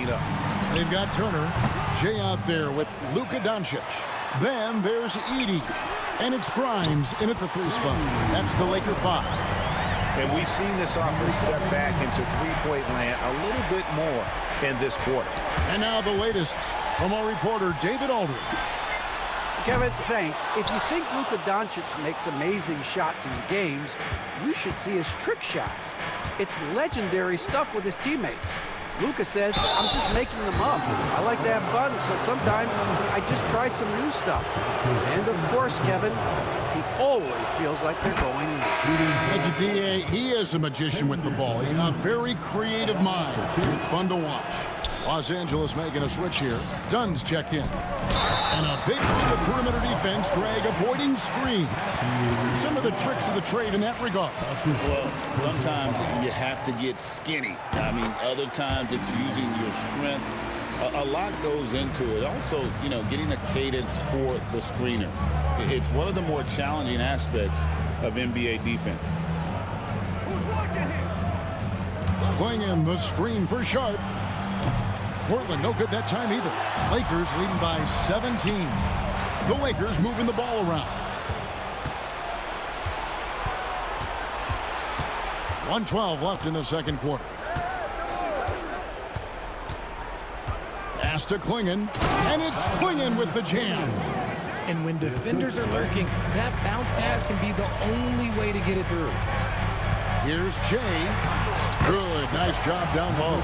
it up. They've got Turner. Jay out there with Luka Doncic. Then there's Edey. And it's Grimes in at the 3 spot. That's the Laker 5. And we've seen this offense step back into three-point land a little bit more in this quarter. And now the latest from our reporter, David Aldridge. Kevin, thanks. If you think Luka Doncic makes amazing shots in games, you should see his trick shots. It's legendary stuff with his teammates. Luka says, I'm just making them up. I like to have fun, so sometimes I just try some new stuff. And of course, Kevin, he always feels like they're going in. Thank you, D.A. He is a magician with the ball. He has a very creative mind. It's fun to watch. Los Angeles making a switch here. Dunn's checked in. And a big for the perimeter defense, Greg, avoiding screens. Some of the tricks of the trade in that regard. Well, sometimes you have to get skinny. I mean, other times it's using your strength. A lot goes into it. Also, you know, getting a cadence for the screener. It's one of the more challenging aspects of NBA defense. Swinging the screen for Sharp. Portland no good that time either. Lakers leading by 17. The Lakers moving the ball around. 1:12 left in the second quarter. Pass to Klingon, and it's Klingon with the jam. And when defenders are lurking, that bounce pass can be the only way to get it through. Here's Jay. Good, nice job down low.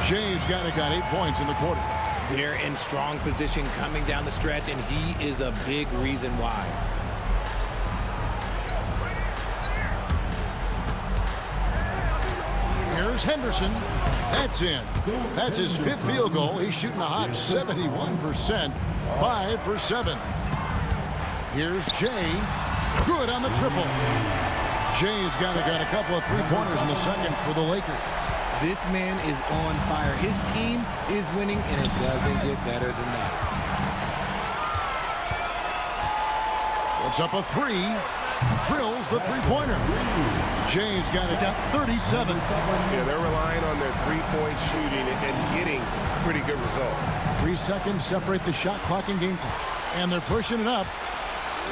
Jay's got 8 points in the quarter. They're in strong position coming down the stretch, and he is a big reason why. Here's Henderson. That's in. That's his 5th field goal. He's shooting a hot 71%. 5 for 7. Here's Jay. Good on the triple. Jay's got a couple of 3-pointers in the second for the Lakers. This man is on fire. His team is winning, and it doesn't get better than that. Puts up a 3. Drills the 3-pointer. Jay's got 37. Yeah, they're relying on their 3-point shooting and getting pretty good results. 3 seconds separate the shot clock and game clock. And they're pushing it up.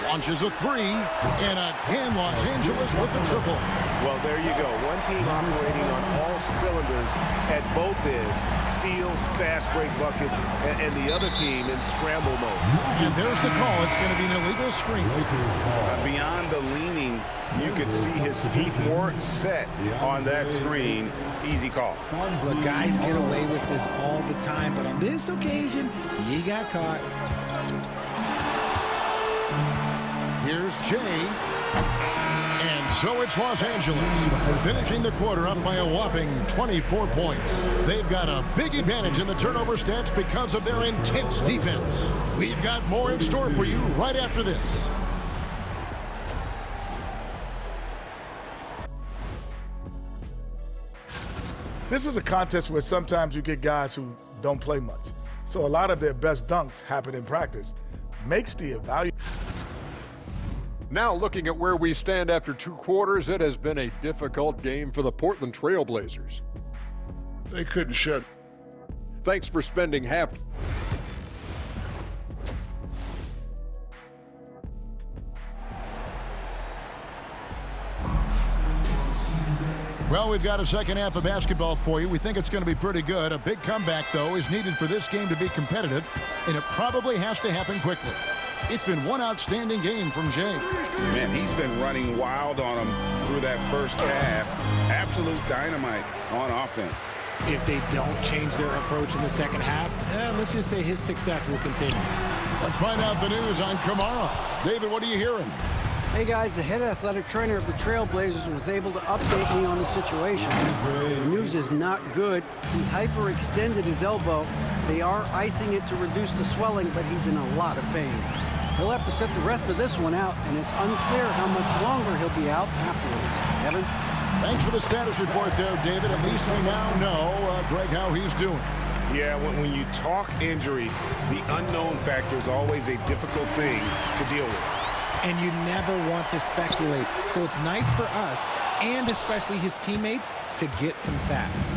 Launches a 3. And again, Los Angeles with the triple. Well, there you go. One team operating on all cylinders at both ends. Steals, fast break buckets, and the other team in scramble mode. And there's the call. It's going to be an illegal screen. Beyond the leaning, you could see his feet more set on that screen. Easy call. Look, guys get away with this all the time, but on this occasion, he got caught. Here's Jay. And so it's Los Angeles, finishing the quarter up by a whopping 24 points. They've got a big advantage in the turnover stats because of their intense defense. We've got more in store for you right after this. This is a contest where sometimes you get guys who don't play much. So a lot of their best dunks happen in practice. Makes the evaluation. Now looking at where we stand after 2 quarters, it has been a difficult game for the Portland Trail Blazers. They couldn't shut. Thanks for spending half. Well, we've got a second half of basketball for you. We think it's going to be pretty good. A big comeback, though, is needed for this game to be competitive, and it probably has to happen quickly. It's been one outstanding game from Jay. Man, he's been running wild on him through that first half. Absolute dynamite on offense. If they don't change their approach in the second half, let's just say his success will continue. Let's find out the news on Kamara. David, what are you hearing? Hey guys, the head athletic trainer of the Trailblazers was able to update me on the situation. The news is not good. He hyperextended his elbow. They are icing it to reduce the swelling, but he's in a lot of pain. He'll have to sit the rest of this one out, and it's unclear how much longer he'll be out afterwards. Evan? Thanks for the status report there, David. At least we now know, Greg, how he's doing. Yeah, when you talk injury, the unknown factor is always a difficult thing to deal with. And you never want to speculate. So it's nice for us, and especially his teammates, to get some facts.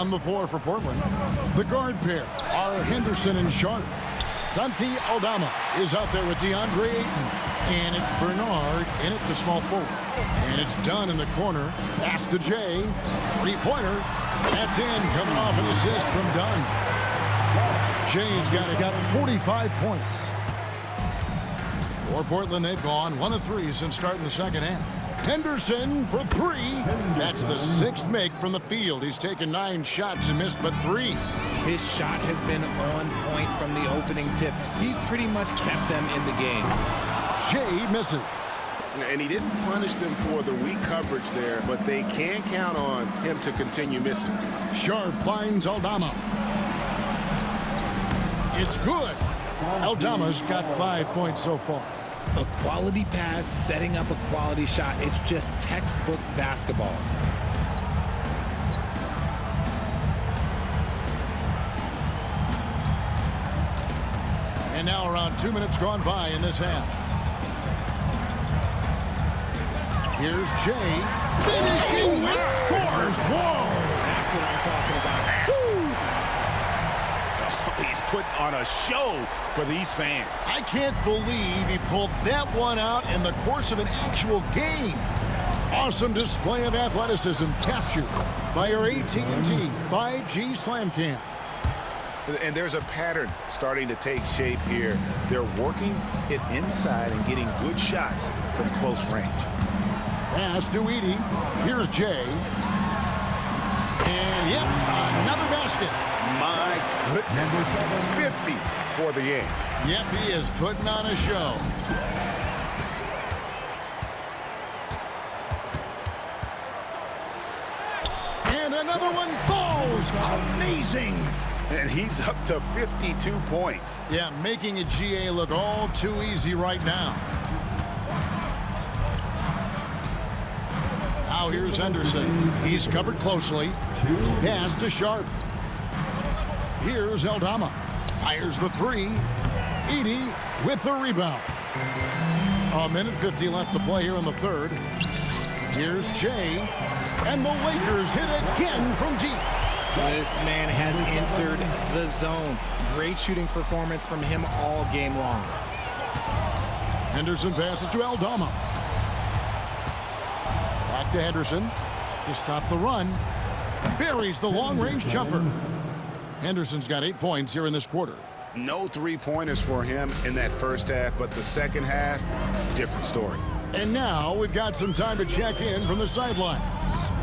On the floor for Portland, the guard pair are Henderson and Sharp. Santi Aldama is out there with DeAndre Ayton. And it's Bernard in at the small forward. And it's Dunn in the corner. Pass to Jay. Three-pointer. That's in, coming off an assist from Dunn. Jay's got 45 points. For Portland, they've gone 1 of 3 since starting the second half. Henderson for 3. That's the 6th make from the field. He's taken 9 shots and missed but 3. His shot has been on point from the opening tip. He's pretty much kept them in the game. Jay misses. And he didn't punish them for the weak coverage there, but they can count on him to continue missing. Sharp finds Aldama. It's good. Aldama's got 5 points so far. A quality pass, setting up a quality shot. It's just textbook basketball. And now around 2 minutes gone by in this half. Here's Jay, finishing with force. Whoa! That's what I'm talking about. He's put on a show for these fans. I can't believe he pulled that one out in the course of an actual game. Awesome display of athleticism captured by our AT&T 5G Slam Cam. And there's a pattern starting to take shape here. They're working it inside and getting good shots from close range. Pass to Edey. Here's Jay. And, yep, another basket. My goodness. 50 for the game. Yep, he is putting on a show. And another one falls. Amazing. And he's up to 52 points. Yeah, making a GA look all too easy right now. Now here's Henderson. He's covered closely. Pass to Sharp. Here's Aldama. Fires the 3. Edey with the rebound. 1:50 left to play here in the third. Here's Jay. And the Lakers hit again from deep. This man has entered the zone. Great shooting performance from him all game long. Henderson passes to Aldama. Back to Henderson to stop the run. Buries the long-range jumper. Henderson's got 8 points here in this quarter. No three-pointers for him in that first half, but the second half, different story. And now we've got some time to check in from the sidelines.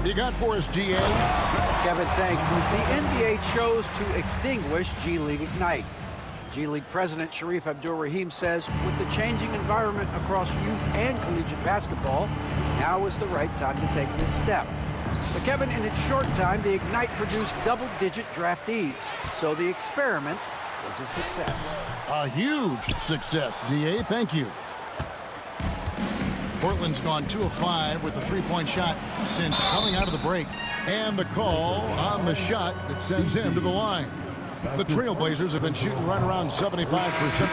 You got for us, DA? Kevin, thanks. The NBA chose to extinguish G League Ignite. G League President Sharif Abdur-Rahim says with the changing environment across youth and collegiate basketball, now is the right time to take this step. But Kevin, in its short time, the Ignite produced double-digit draftees. So the experiment was a success. A huge success, DA. Thank you. Portland's gone 2 of 5 with the three-point shot since coming out of the break. And the call on the shot that sends him to the line. The Trailblazers have been shooting right around 75%.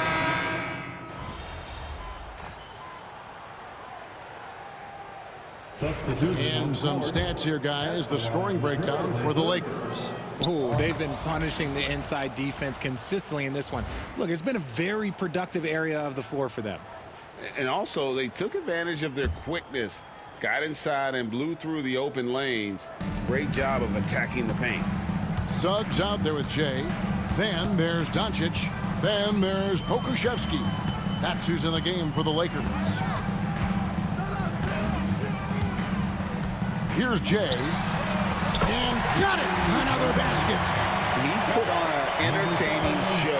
And some stats here, guys. The scoring breakdown for the Lakers. Oh, they've been punishing the inside defense consistently in this one. Look, it's been a very productive area of the floor for them. And also, they took advantage of their quickness, got inside and blew through the open lanes. Great job of attacking the paint. Suggs out there with Jay. Then there's Doncic. Then there's Pokusevski. That's who's in the game for the Lakers. Here's Jay. And got it! Another basket. He's put on an entertaining show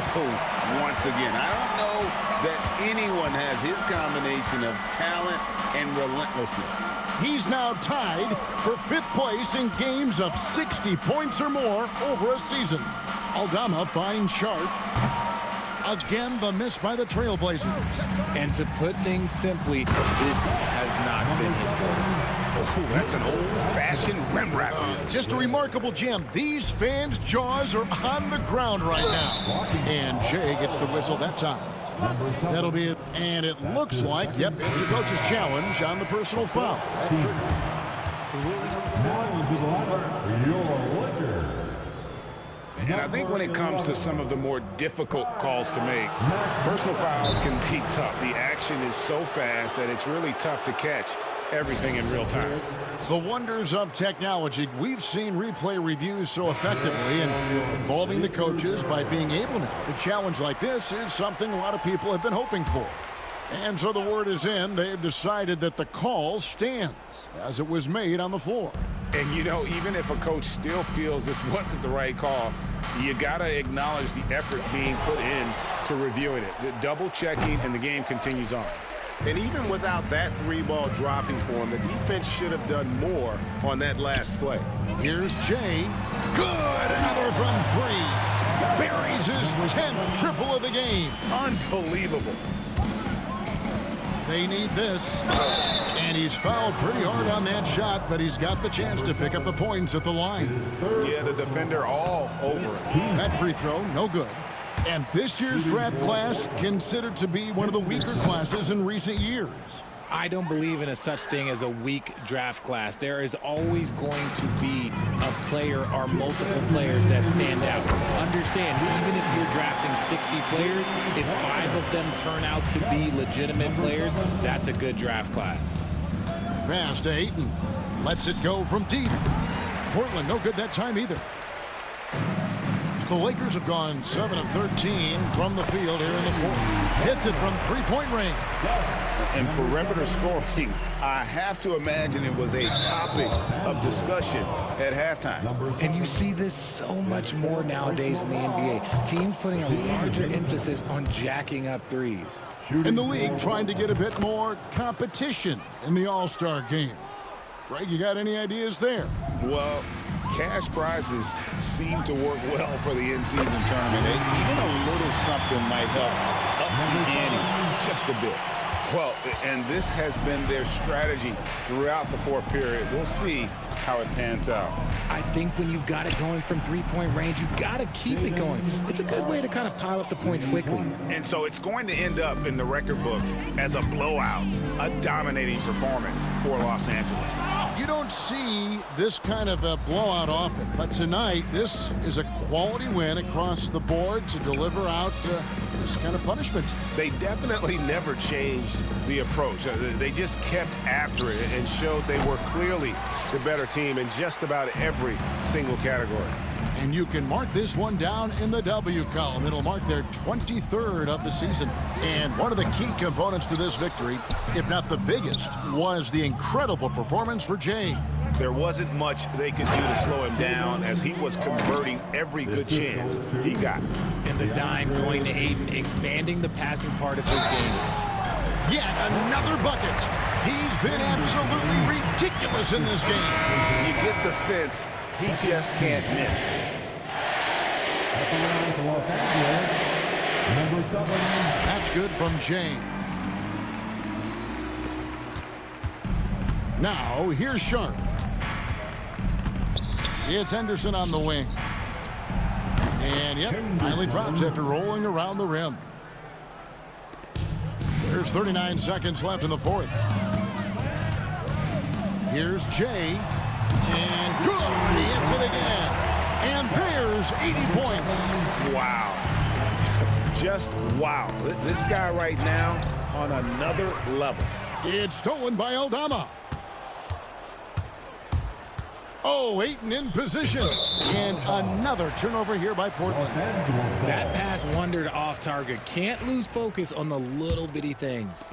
once again. I don't know that anyone has his combination of talent and relentlessness. He's now tied for 5th place in games of 60 points or more over a season. Aldama finds Sharp. Again, the miss by the Trailblazers. And to put things simply, this has not been his quarter. Oh, that's an old-fashioned rim wrapper. Just a remarkable jam. These fans' jaws are on the ground right now. And Jay gets the whistle that time. That'll be it. And it looks like, yep, it's a coach's challenge on the personal foul. That triggered. And I think when it comes to some of the more difficult calls to make, personal fouls can be tough. The action is so fast that it's really tough to catch everything in real time. The wonders of technology. We've seen replay reviews so effectively and involving the coaches by being able to. A challenge like this is something a lot of people have been hoping for. And so the word is in. They've decided that the call stands as it was made on the floor. And, you know, even if a coach still feels this wasn't the right call, you got to acknowledge the effort being put in to reviewing it. The double checking, and the game continues on. And even without that three-ball dropping for him, the defense should have done more on that last play. Here's Jay. Good. Another from three. Buries his 10th triple of the game. Unbelievable. They need this. And he's fouled pretty hard on that shot, but he's got the chance to pick up the points at the line. Yeah, the defender all over it. That free throw, no good. And this year's draft class considered to be one of the weaker classes in recent years. I don't believe in a such thing as a weak draft class. There is always going to be a player or multiple players that stand out. Understand, even if you're drafting 60 players, if 5 of them turn out to be legitimate players, that's a good draft class. Pass to Ayton. Lets it go from deep. Portland, no good that time either. The Lakers have gone 7 of 13 from the field here in the fourth. Hits it from three-point range. And perimeter scoring, I have to imagine it was a topic of discussion at halftime. And you see this so much more nowadays in the NBA. Teams putting a larger emphasis on jacking up threes. In the league, trying to get a bit more competition in the All-Star game. Greg, you got any ideas there? Well, cash prizes seem to work well for the in-season tournament. Even a little something might help up the ante just a bit. Well, and this has been their strategy throughout the fourth period. We'll see how it pans out. I think when you've got it going from three-point range, you've got to keep it going. It's a good way to kind of pile up the points quickly. And so it's going to end up in the record books as a blowout, a dominating performance for Los Angeles. You don't see this kind of a blowout often, but tonight this is a quality win across the board to deliver out this kind of punishment. They definitely never changed the approach. They just kept after it and showed they were clearly the better team in just about every single category. And you can mark this one down in the W column. It'll mark their 23rd of the season. And one of the key components to this victory, if not the biggest, was the incredible performance for Jay. There wasn't much they could do to slow him down as he was converting every good chance he got. And the dime going to Ayton, expanding the passing part of his game. Yet another bucket. He's been absolutely ridiculous in this game. You get the sense he just can't miss. That's good from Jay. Now, here's Sharp. It's Henderson on the wing. And, yep, finally drops after rolling around the rim. There's 39 seconds left in the fourth. Here's Jay. And good! He hits it again. And there's 80 points. Wow. Just wow. This guy right now on another level. It's stolen by Aldama. Oh, Ayton in position. And another turnover here by Portland. That pass wandered off target. Can't lose focus on the little bitty things.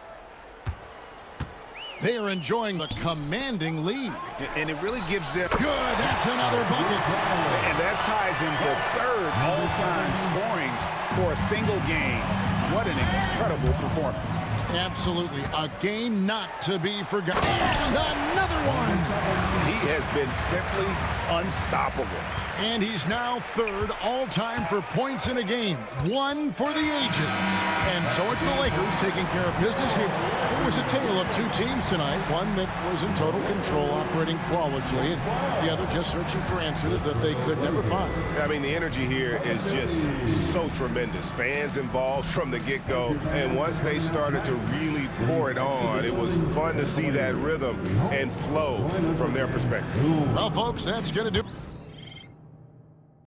They are enjoying the commanding lead. And it really gives them... Good, that's another bucket. And that ties him for third all-time scoring for a single game. What an incredible performance. Absolutely, a game not to be forgotten. And another one. He has been simply unstoppable. And he's now third all-time for points in a game. One for the ages. And so it's the Lakers taking care of business here. It was a tale of two teams tonight. One that was in total control, operating flawlessly, and the other just searching for answers that they could never find. I mean, the energy here is just so tremendous. Fans involved from the get-go. And once they started to really pour it on, it was fun to see that rhythm and flow from their perspective. Well, folks, that's going to do